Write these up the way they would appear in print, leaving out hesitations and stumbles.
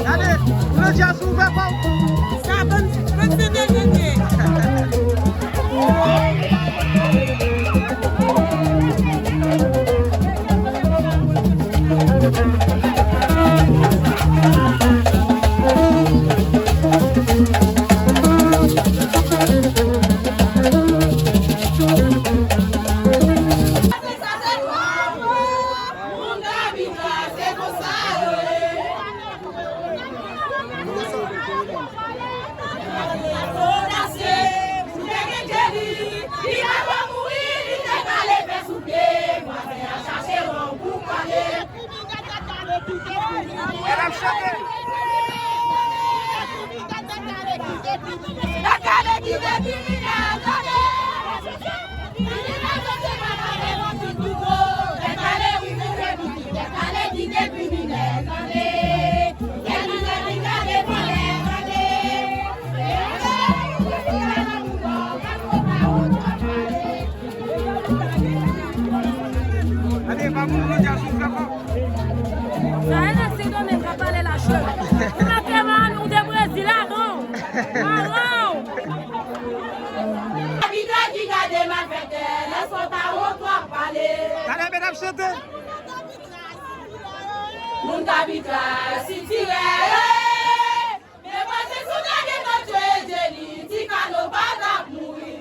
Allez, le jazz ouvert pas. Ça bonne semaine. Allez, vamos, le jazz ouvert pas. Allez, mesdames, chantez. Moun kabitra si tire, mais moi c'est soudain que quand tu es joli, tu cannes pas ta mouille.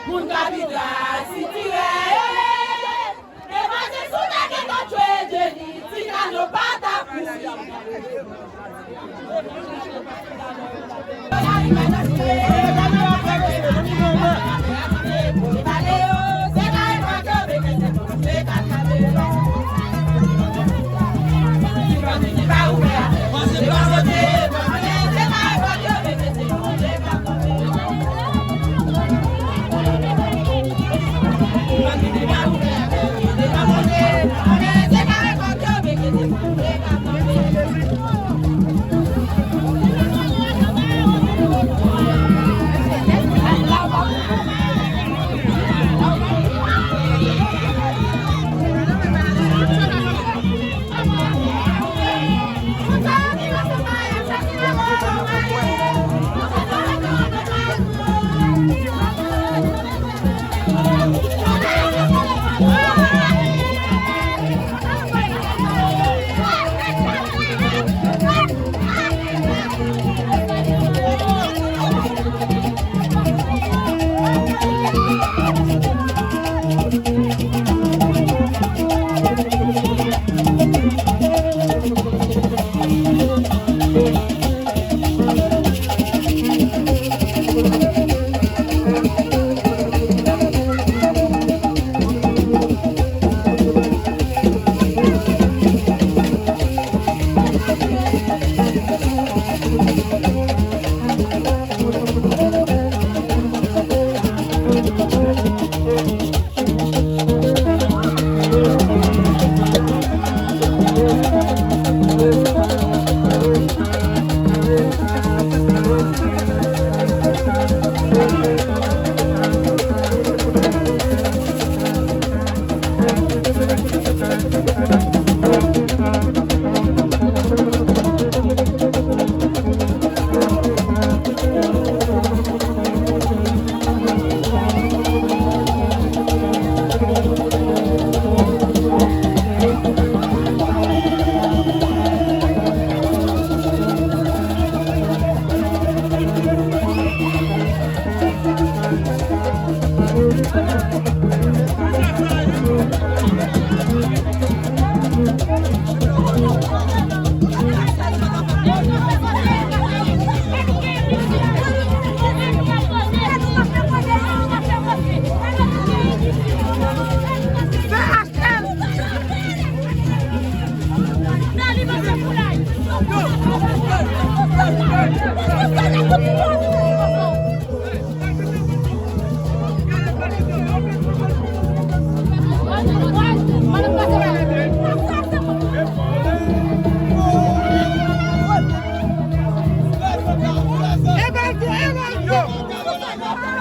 Moun kabitra si tire, mais moi c'est soudain que quand tu es joli, tu cannes pas ta mouille. Yo.